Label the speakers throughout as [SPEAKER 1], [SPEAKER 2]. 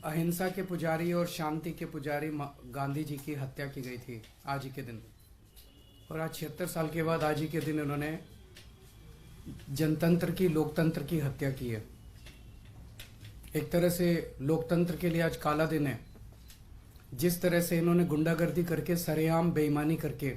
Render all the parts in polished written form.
[SPEAKER 1] अहिंसा के पुजारी और शांति के पुजारी गांधी जी की हत्या की गई थी आज ही के दिन। और आज 76 साल के बाद आज ही के दिन इन्होंने जनतंत्र की, लोकतंत्र की हत्या की है। एक तरह से लोकतंत्र के लिए आज काला दिन है। जिस तरह से इन्होंने गुंडागर्दी करके, सरेआम बेईमानी करके,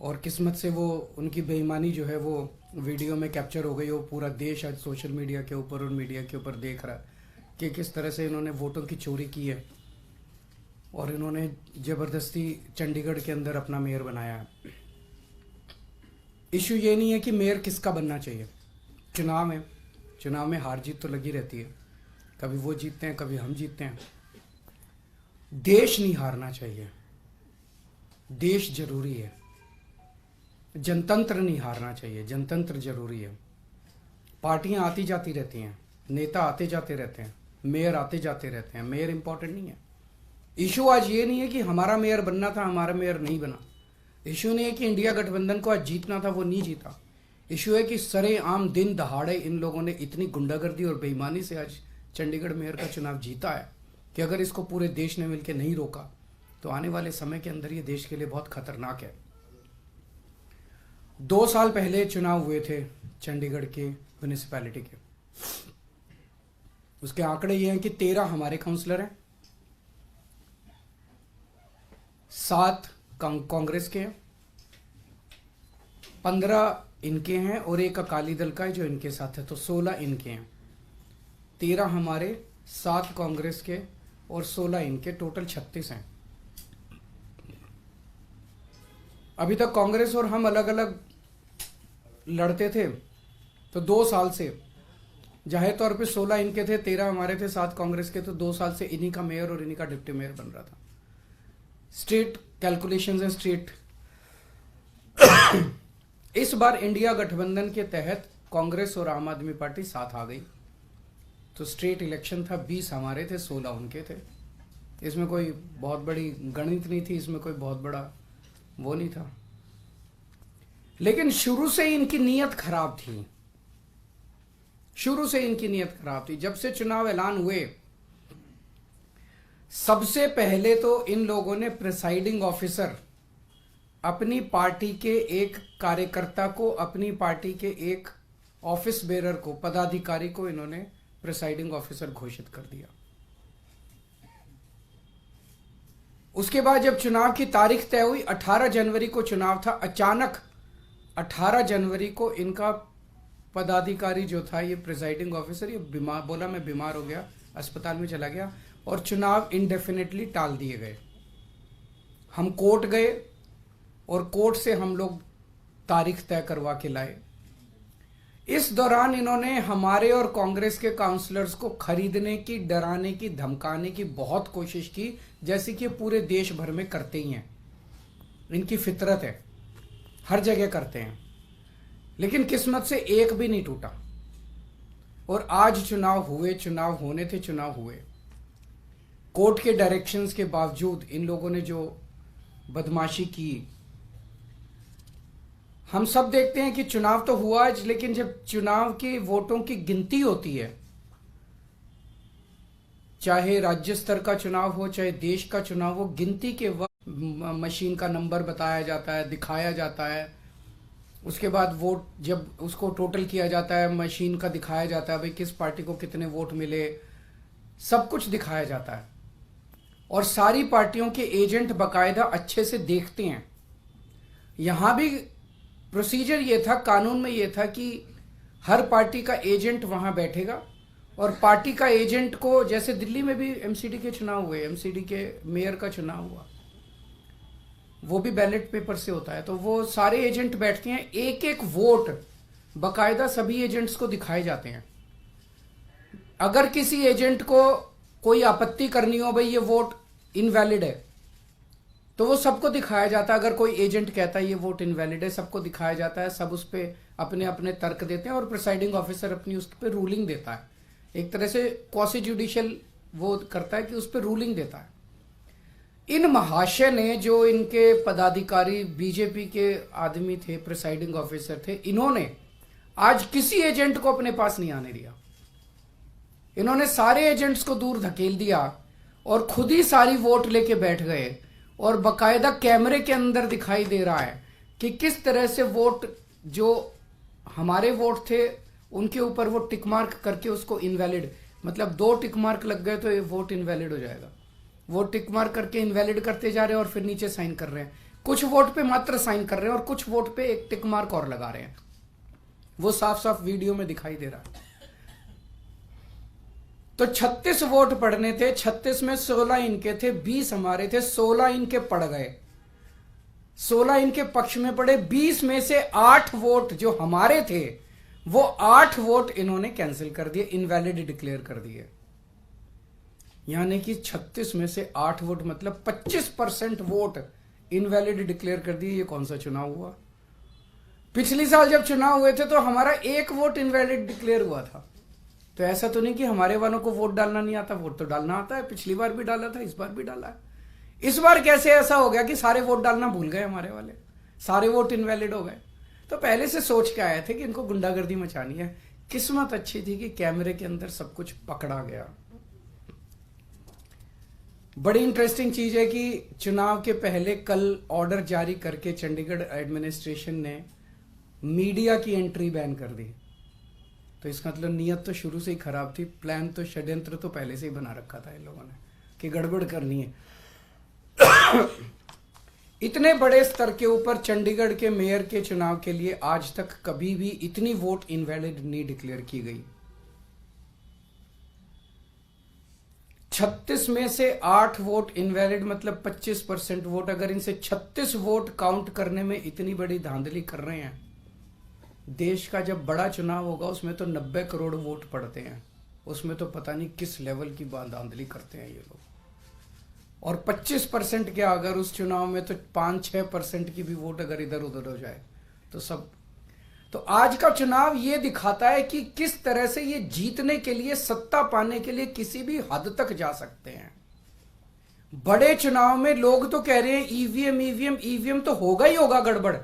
[SPEAKER 1] और किस्मत से वो उनकी बेईमानी जो है वो वीडियो में कैप्चर हो गई। वो पूरा देश आज सोशल मीडिया के ऊपर और मीडिया के ऊपर देख रहा है कि किस तरह से इन्होंने वोटों की चोरी की है और इन्होंने ज़बरदस्ती चंडीगढ़ के अंदर अपना मेयर बनाया है। इशू ये नहीं है कि मेयर किसका बनना चाहिए। चुनाव है, चुनाव में हार जीत तो लगी रहती है, कभी वो जीतते हैं कभी हम जीतते हैं। देश नहीं हारना चाहिए, देश जरूरी है। जनतंत्र नहीं हारना चाहिए, जनतंत्र जरूरी है। पार्टियां आती जाती रहती हैं, नेता आते जाते रहते हैं, मेयर आते जाते रहते हैं। मेयर इंपॉर्टेंट नहीं है। इशू आज ये नहीं है कि हमारा मेयर बनना था, हमारा मेयर नहीं बना। इशू नहीं है कि इंडिया गठबंधन को आज जीतना था, वो नहीं जीता। इशू है कि सरेआम दिन दहाड़े इन लोगों ने इतनी गुंडागर्दी और बेईमानी से आज चंडीगढ़ मेयर का चुनाव जीता है कि अगर इसको पूरे देश ने मिलकर नहीं रोका तो आने वाले समय के अंदर ये देश के लिए बहुत खतरनाक है। 2 साल पहले चुनाव हुए थे चंडीगढ़ के म्यूनिसिपैलिटी के। उसके आंकड़े ये हैं कि 13 हमारे काउंसलर हैं, 7 कांग्रेस के हैं, 15 इनके हैं और एक अकाली दल का है जो इनके साथ है, तो 16 इनके हैं। 13 हमारे, 7 कांग्रेस के और 16 इनके, टोटल 36 हैं। अभी तक कांग्रेस और हम अलग अलग लड़ते थे, तो 2 साल से जाहिर तौर पे 16 इनके थे, 13 हमारे थे, 7 कांग्रेस के, तो 2 साल से इन्हीं का मेयर और इन्हीं का डिप्टी मेयर बन रहा था। स्ट्रेट कैलकुलेशंस हैं, स्ट्रेट। इस बार इंडिया गठबंधन के तहत कांग्रेस और आम आदमी पार्टी साथ आ गई, तो स्ट्रेट इलेक्शन था। 20 हमारे थे, 16 उनके थे। इसमें कोई बहुत बड़ी गणित नहीं थी, इसमें कोई बहुत बड़ा वो नहीं था। लेकिन शुरू से इनकी नीयत खराब थी, शुरू से इनकी नीयत खराब थी। जब से चुनाव ऐलान हुए, सबसे पहले तो इन लोगों ने प्रिसाइडिंग ऑफिसर, अपनी पार्टी के एक कार्यकर्ता को, अपनी पार्टी के एक ऑफिस बेरर को, पदाधिकारी को इन्होंने प्रिसाइडिंग ऑफिसर घोषित कर दिया। उसके बाद जब चुनाव की तारीख तय हुई, 18 जनवरी को चुनाव था, अचानक 18 जनवरी को इनका पदाधिकारी जो था, ये प्रिसाइडिंग ऑफिसर, ये बीमार, बोला मैं बीमार हो गया, अस्पताल में चला गया और चुनाव इंडेफिनेटली टाल दिए गए। हम कोर्ट गए और कोर्ट से हम लोग तारीख तय करवा के लाए। इस दौरान इन्होंने हमारे और कांग्रेस के काउंसलर्स को खरीदने की, डराने की, धमकाने की बहुत कोशिश की, जैसे कि पूरे देश भर में करते ही हैं। इनकी फितरत है, हर जगह करते हैं। लेकिन किस्मत से एक भी नहीं टूटा और आज चुनाव हुए, चुनाव होने थे, चुनाव हुए। कोर्ट के डायरेक्शंस के बावजूद इन लोगों ने जो बदमाशी की, हम सब देखते हैं कि चुनाव तो हुआ आज, लेकिन जब चुनाव के वोटों की गिनती होती है, चाहे राज्य स्तर का चुनाव हो चाहे देश का चुनाव हो, गिनती के वक्त मशीन का नंबर बताया जाता है, दिखाया जाता है। उसके बाद वोट जब उसको टोटल किया जाता है, मशीन का दिखाया जाता है, भाई किस पार्टी को कितने वोट मिले, सब कुछ दिखाया जाता है। और सारी पार्टियों के एजेंट बाकायदा अच्छे से देखते हैं। यहां भी प्रोसीजर ये था, कानून में ये था कि हर पार्टी का एजेंट वहां बैठेगा और पार्टी का एजेंट को, जैसे दिल्ली में भी एमसीडी के चुनाव हुए, एमसीडी के मेयर का चुनाव हुआ, वो भी बैलेट पेपर से होता है, तो वो सारे एजेंट बैठते हैं, एक एक वोट बाकायदा सभी एजेंट्स को दिखाए जाते हैं। अगर किसी एजेंट को कोई आपत्ति करनी हो, भाई ये वोट इनवैलिड है, तो वो सबको दिखाया जाता है। अगर कोई एजेंट कहता है ये वोट इनवैलिड है, सबको दिखाया जाता है, सब उस पर अपने अपने तर्क देते हैं और प्रिसाइडिंग ऑफिसर अपनी उस पर रूलिंग देता है। एक तरह से क्वासी जुडिशियल वो करता है कि उस पर रूलिंग देता है। इन महाशय ने, जो इनके पदाधिकारी बीजेपी के आदमी थे, प्रिसाइडिंग ऑफिसर थे, इन्होंने आज किसी एजेंट को अपने पास नहीं आने दिया। इन्होंने सारे एजेंट्स को दूर धकेल दिया और खुद ही सारी वोट लेके बैठ गए, और बकायदा कैमरे के अंदर दिखाई दे रहा है कि किस तरह से वोट, जो हमारे वोट थे उनके ऊपर वो टिक मार्क करके उसको इनवैलिड, मतलब 2 टिक मार्क लग गए तो ये वोट इनवैलिड हो जाएगा। वो टिक मार्क करके इनवैलिड करते जा रहे हैं और फिर नीचे साइन कर रहे हैं। कुछ वोट पे मात्र साइन कर रहे हैं और कुछ वोट पे एक टिक मार्क और लगा रहे हैं। वो साफ साफ वीडियो में दिखाई दे रहा है। तो 36 वोट पड़ने थे, 36 में 16 इनके थे, 20 हमारे थे, 16 इनके पड़ गए, 16 इनके पक्ष में पड़े। 20 में से 8 वोट जो हमारे थे वो 8 वोट इन्होंने कैंसिल कर दिए, इनवैलिड डिक्लेयर कर दिए। यानी कि 36 में से 8 वोट मतलब 25% वोट इनवैलिड डिक्लेयर कर दिए। ये कौन सा चुनाव हुआ? पिछली साल जब चुनाव हुए थे तो हमारा 1 वोट इनवैलिड डिक्लेयर हुआ था। तो ऐसा तो नहीं कि हमारे वालों को वोट डालना नहीं आता, वोट तो डालना आता है। पिछली बार भी डाला था, इस बार भी डाला है। इस बार कैसे ऐसा हो गया कि सारे वोट डालना भूल गए हमारे वाले, सारे वोट इनवैलिड हो गए? तो पहले से सोच के आए थे कि इनको गुंडागर्दी मचानी है। किस्मत अच्छी थी कि कैमरे के अंदर सब कुछ पकड़ा गया। बड़ी इंटरेस्टिंग चीज है कि चुनाव के पहले कल ऑर्डर जारी करके चंडीगढ़ एडमिनिस्ट्रेशन ने मीडिया की एंट्री बैन कर दी। तो इसका मतलब नीयत तो शुरू से ही खराब थी, प्लान तो, षड्यंत्र तो पहले से ही बना रखा था इन लोगों ने कि गड़बड़ करनी है। इतने बड़े स्तर के ऊपर चंडीगढ़ के मेयर के चुनाव के लिए आज तक कभी भी इतनी वोट इनवैलिड नहीं डिक्लेयर की गई। 36 में से 8 वोट इनवैलिड मतलब 25% वोट। अगर इनसे 36 वोट काउंट करने में इतनी बड़ी धांधली कर रहे हैं, देश का जब बड़ा चुनाव होगा उसमें तो 90 करोड़ वोट पड़ते हैं, उसमें तो पता नहीं किस लेवल की धांधली करते हैं ये लोग। और 25% क्या, अगर उस चुनाव में तो 5-6% की भी वोट अगर इधर उधर हो जाए तो सब। तो आज का चुनाव ये दिखाता है कि किस तरह से ये जीतने के लिए, सत्ता पाने के लिए किसी भी हद तक जा सकते हैं। बड़े चुनाव में लोग तो कह रहे हैं ईवीएम तो होगा ही होगा गड़बड़।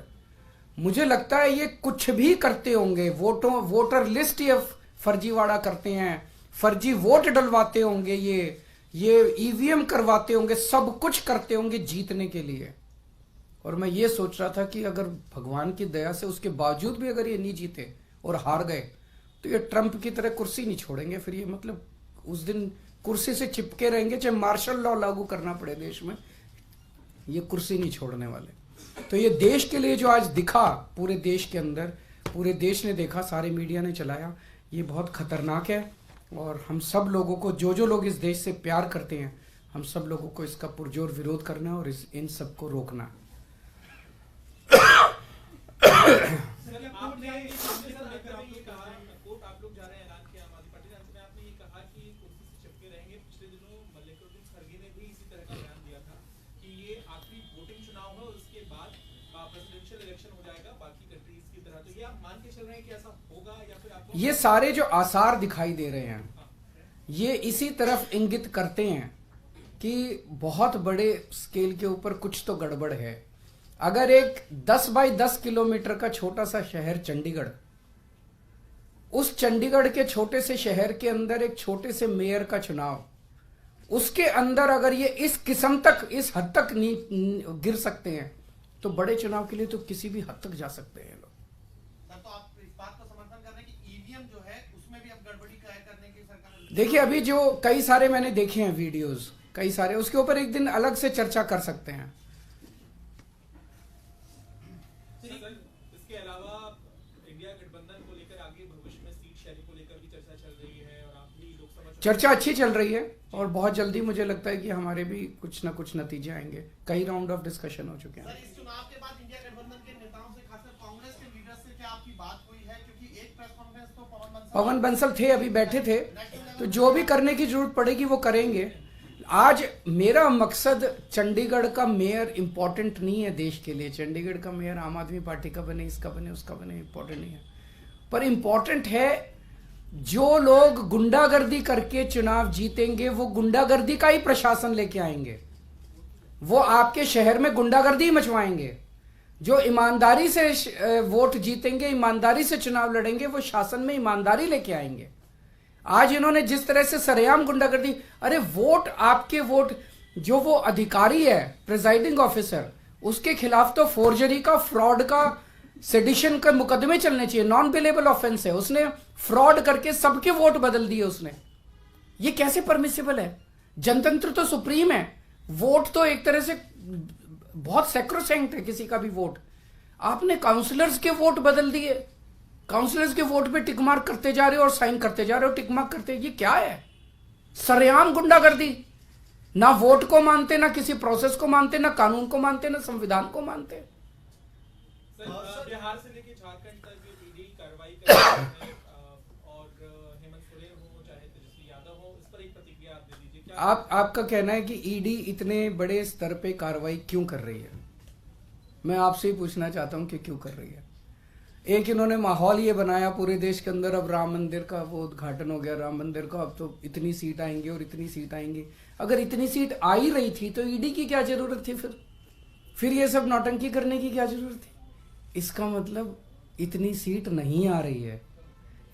[SPEAKER 1] मुझे लगता है ये कुछ भी करते होंगे, वोटर लिस्ट ये फर्जीवाड़ा करते हैं, फर्जी वोट डलवाते होंगे, ये ईवीएम करवाते होंगे, सब कुछ करते होंगे जीतने के लिए। और मैं ये सोच रहा था कि अगर भगवान की दया से उसके बावजूद भी अगर ये नहीं जीते और हार गए तो ये ट्रंप की तरह कुर्सी नहीं छोड़ेंगे। फिर ये मतलब उस दिन कुर्सी से चिपके रहेंगे, चाहे मार्शल लॉ लागू करना पड़े देश में, ये कुर्सी नहीं छोड़ने वाले। तो ये देश के लिए जो आज दिखा, पूरे देश के अंदर, पूरे देश ने देखा, सारे मीडिया ने चलाया, ये बहुत खतरनाक है। और हम सब लोगों को, जो लोग इस देश से प्यार करते हैं, हम सब लोगों को इसका पुरजोर विरोध करना है और इन सबको रोकना है। ये सारे जो आसार दिखाई दे रहे हैं ये इसी तरफ इंगित करते हैं कि बहुत बड़े स्केल के ऊपर कुछ तो गड़बड़ है। अगर एक 10 बाई 10 किलोमीटर का छोटा सा शहर चंडीगढ़, उस चंडीगढ़ के छोटे से शहर के अंदर एक छोटे से मेयर का चुनाव, उसके अंदर अगर ये इस किस्म तक, इस हद तक नहीं गिर सकते हैं, तो बड़े चुनाव के लिए तो किसी भी हद तक जा सकते हैं लोग।
[SPEAKER 2] तो आप इस बात का समर्थन कर रहे हैं कि ईवीएम जो है उसमें भी अब गड़बड़ी करने की सरकार?
[SPEAKER 1] देखिए, अभी जो कई सारे मैंने देखे हैं वीडियोस, कई सारे, उसके ऊपर एक दिन अलग से चर्चा कर सकते हैं।
[SPEAKER 3] इसके अलावा इंडिया गठबंधन को लेकर आगे भविष्य में सीट शेयरिंग को लेकर भी चर्चा चल रही है और आप भी लोकसभा
[SPEAKER 1] चर्चा अच्छी चल रही है और बहुत जल्दी मुझे लगता है कि हमारे भी कुछ ना कुछ नतीजे आएंगे। कई राउंड ऑफ डिस्कशन हो चुके हैं।
[SPEAKER 2] सर, इस चुनाव के बाद इंडिया गठबंधन के नेताओं से, खासकर कांग्रेस के लीडर से क्या आपकी बात हुई है? क्योंकि एक प्रेस कॉन्फ्रेंस तो
[SPEAKER 1] पवन बंसल थे, अभी बैठे थे, तो जो भी करने की जरूरत पड़ेगी वो करेंगे। आज मेरा मकसद चंडीगढ़ का मेयर इंपॉर्टेंट नहीं है देश के लिए। चंडीगढ़ का मेयर आम आदमी पार्टी का बने, इसका बने, उसका बने, इंपॉर्टेंट नहीं है। पर इंपॉर्टेंट है जो लोग गुंडागर्दी करके चुनाव जीतेंगे, वो गुंडागर्दी का ही प्रशासन लेके आएंगे, वो आपके शहर में गुंडागर्दी मचवाएंगे। जो ईमानदारी से वोट जीतेंगे, ईमानदारी से चुनाव लड़ेंगे, वो शासन में ईमानदारी लेके आएंगे। आज इन्होंने जिस तरह से सरेआम गुंडागर्दी, अरे वोट, आपके वोट, जो वो अधिकारी है प्रिजाइडिंग ऑफिसर, उसके खिलाफ तो फोर्जरी का, फ्रॉड का, सेडिशन का मुकदमे चलने चाहिए, नॉन बिलेबल ऑफेंस है। उसने फ्रॉड करके सबके वोट बदल दिए उसने। ये कैसे परमिसिबल है? जनतंत्र तो सुप्रीम है, वोट तो एक तरह से बहुत सैक्रोसैंक्ट है किसी का भी वोट। आपने काउंसलर्स के वोट बदल दिए, काउंसलर्स के वोट पे टिक मार्क करते जा रहे हो और साइन करते जा रहे हो, टिक मार्क करते। ये क्या है? सरेआम गुंडागर्दी। ना वोट को मानते, ना किसी प्रोसेस को मानते, ना कानून को मानते, ना संविधान को मानते।
[SPEAKER 3] सर, बिहार से लेकर झारखंड तक जो ईडी कार्रवाई कर रही है और हेमंत सोरेन हो चाहे तेजस्वी यादव हो, इस पर एक प्रतिक्रिया आप दे दीजिए।
[SPEAKER 1] आपका कहना है कि ईडी इतने बड़े स्तर पे कार्रवाई क्यों कर रही है? मैं आपसे ही पूछना चाहता हूं कि क्यों कर रही है। एक इन्होंने माहौल ये बनाया पूरे देश के अंदर, अब राम मंदिर का वो उद्घाटन हो गया, राम मंदिर का, अब तो इतनी सीट आएंगी और इतनी सीट आएंगी। अगर इतनी सीट आ ही रही थी तो ईडी की क्या जरूरत थी? फिर ये सब नौटंकी करने की क्या जरूरत थी? इसका मतलब इतनी सीट नहीं आ रही है,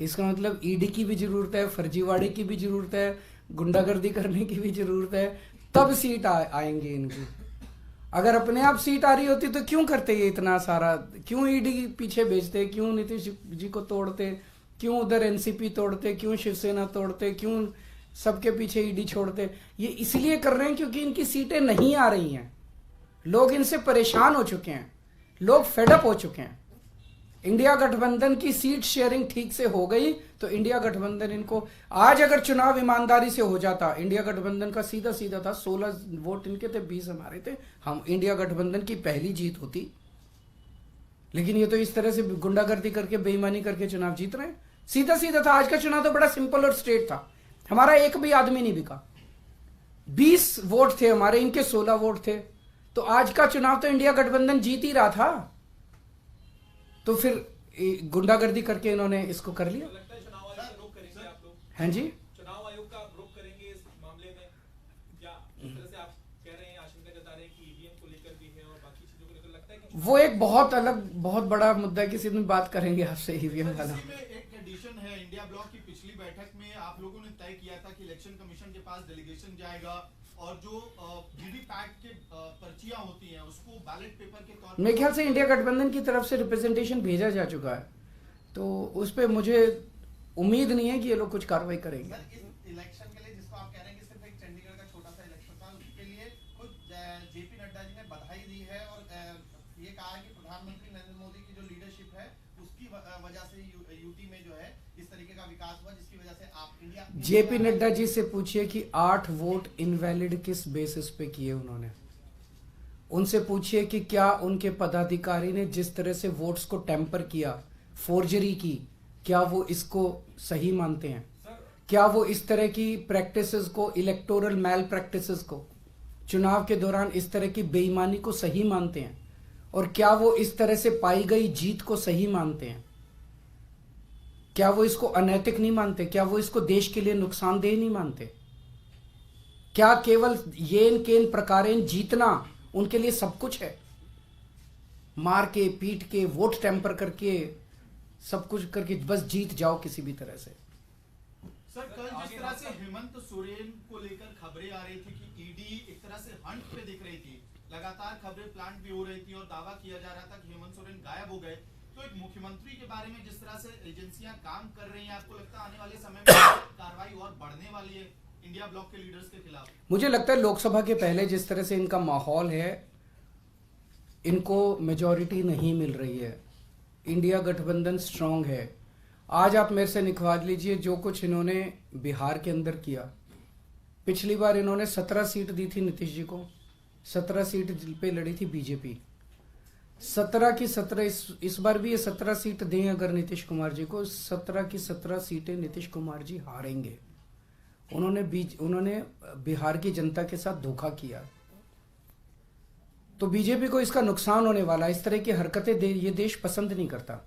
[SPEAKER 1] इसका मतलब ईडी की भी जरूरत है, फर्जीवाड़े की भी जरूरत है, गुंडागर्दी करने की भी जरूरत है, तब सीट आएंगे इनकी। अगर अपने आप सीट आ रही होती तो क्यों करते ये इतना सारा? क्यों ईडी पीछे भेजते? क्यों नीतीश जी को तोड़ते? क्यों उधर एनसीपी तोड़ते? क्यों शिवसेना तोड़ते? क्यों सबके पीछे ईडी छोड़ते? ये इसलिए कर रहे हैं क्योंकि इनकी सीटें नहीं आ रही हैं। लोग इनसे परेशान हो चुके हैं, लोग फेडअप हो चुके हैं। इंडिया गठबंधन की सीट शेयरिंग ठीक से हो गई तो इंडिया गठबंधन इनको, आज अगर चुनाव ईमानदारी से हो जाता, इंडिया गठबंधन का सीधा सीधा था, 16 वोट इनके थे, 20 हमारे थे, हम इंडिया गठबंधन की पहली जीत होती। लेकिन ये तो इस तरह से गुंडागर्दी करके, बेईमानी करके चुनाव जीत रहे हैं। सीधा सीधा था। आज का चुनाव तो बड़ा सिंपल और स्ट्रेट था। हमारा एक भी आदमी नहीं बिका, 20 वोट थे हमारे, इनके 16 वोट थे। तो आज का चुनाव तो इंडिया गठबंधन जीत ही रहा था। तो फिर गुंडागर्दी करके इन्होंने इसको कर लिया।
[SPEAKER 3] लगता है चुनाव आयोग का रुख करेंगे आप लोग?
[SPEAKER 1] हैं जी,
[SPEAKER 3] चुनाव आयोग का रुख करेंगे इस मामले में? क्या इस तरह से आप कह रहे हैं, आशंका जता रहे हैं कि ईवीएम को लेकर भी है और बाकी चीजों को लेकर, लगता है कि
[SPEAKER 1] वो एक बहुत अलग, बहुत बड़ा मुद्दा है, किसी दिन बात करेंगे आपसे ईवीएम वाला।
[SPEAKER 2] इसी में एक कंडीशन है, इंडिया ब्लॉक की पिछली बैठक में आप लोगों ने तय किया था कि इलेक्शन कमीशन के पास डेलीगेशन जाएगा और जो वीवीपैट के पर्चियां होती हैं उसको बैलेट पेपर के तौर पर,
[SPEAKER 1] मेरे ख्याल से इंडिया गठबंधन की तरफ से रिप्रेजेंटेशन भेजा जा चुका है, तो उस पर मुझे उम्मीद नहीं है कि ये लोग कुछ कार्रवाई करेंगे।
[SPEAKER 2] सर, इस इलेक्शन के लिए जिसको आप कह रहे हैं कि सिर्फ एक चंडीगढ़ का छोटा सा इलेक्शन था, उसके लिए खुद जेपी नड्डा जी ने बधाई दी है और ये कहा है कि प्रधानमंत्री नरेंद्र मोदी की जो लीडरशिप है उसकी वजह से यूटी में जो है इस तरीके का विकास हुआ, जिसकी वजह से आप इंडिया।
[SPEAKER 1] जेपी नड्डा जी से पूछिए कि 8 वोट इनवैलिड किस बेसिस पे किए उन्होंने। उनसे पूछिए कि क्या उनके पदाधिकारी ने जिस तरह से वोट्स को टेम्पर किया, फोर्जरी की, क्या वो इसको सही मानते हैं? क्या वो इस तरह की प्रैक्टिसेस को, इलेक्टोरल मैल प्रैक्टिसेस को, चुनाव के दौरान इस तरह की बेईमानी को सही मानते हैं? और क्या वो इस तरह से पाई गई जीत को सही मानते हैं? क्या वो इसको अनैतिक नहीं मानते? क्या वो इसको देश के लिए नुकसानदेह नहीं मानते? क्या केवल येन केन प्रकारेण जीतना उनके लिए सब कुछ है? मार के, पीट के, वोट टेम्पर करके, सब कुछ करके बस जीत जाओ किसी भी तरह से।
[SPEAKER 2] सर, कल जिस तरह से हेमंत सोरेन को लेकर खबरें आ रही थी कि ईडी एक तरह से हंट पे दिख रही थी, लगातार खबरें प्लांट भी हो रही थी और दावा किया जा रहा था कि हेमंत सोरेन गायब हो गए, तो एक मुख्यमंत्री के बारे में जिस तरह से एजेंसियां काम कर रही हैं, आपको लगता है आने वाले समय में कार्रवाई और बढ़ने वाली है इंडिया ब्लॉक के लीडर्स के खिलाफ?
[SPEAKER 1] मुझे लगता है लोकसभा के पहले जिस तरह से इनका माहौल है, इनको मेजॉरिटी नहीं मिल रही है। इंडिया गठबंधन स्ट्रांग है। आज आप मेरे से निखवाद लीजिए जो कुछ इन्होंने बिहार के अंदर किया। पिछली बार इन्होंने 17 सीट दी थी नीतीश जी को, 17 सीट पे लड़ी थी बीजेपी, 17 की 17। इस बार भी ये 17 सीट दें अगर नीतीश कुमार जी को, 17 की 17 सीटें नीतीश कुमार जी हारेंगे। उन्होंने बिहार की जनता के साथ धोखा किया, तो बीजेपी को इसका नुकसान होने वाला। इस तरह की हरकतें ये देश पसंद नहीं करता।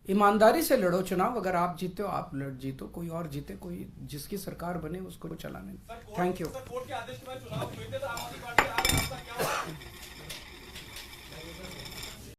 [SPEAKER 1] ईमानदारी से लड़ो चुनाव, अगर आप जीते हो आप जीतो, कोई और जीते, कोई जिसकी सरकार बने उसको चलाने। Thank you.
[SPEAKER 3] कोर्ट के आदेश के बाद चुनाव हुए थे तो आम आदमी पार्टी आज आपका क्या